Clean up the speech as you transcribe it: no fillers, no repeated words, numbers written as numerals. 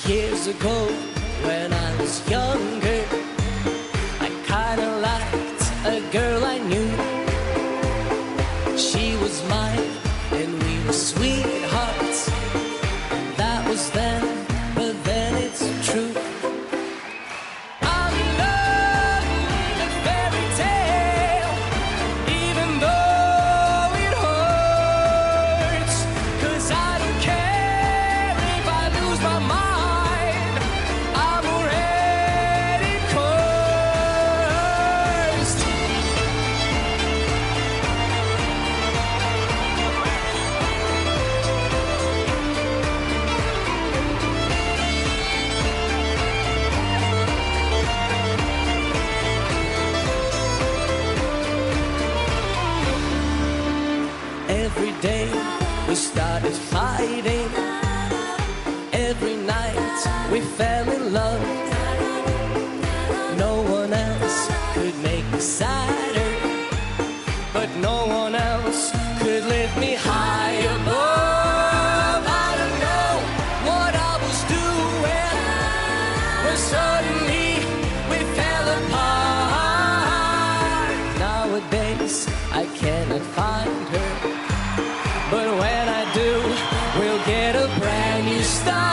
Years ago, when I was younger, I kinda liked a girl I knew. She was mine, and we were sweethearts. That was then, but then it's true. I'm in love with a fairy tale, even though it hurts. 'Cause I don't care if I lose my mind, I'm already cursed. Every day we started fighting. Every night we fell in love. No one else could make me sadder, but no one else could lift me high above. I don't know what I was doing when suddenly we fell apart. Nowadays I cannot find her, but when I do, we'll get a brand new start.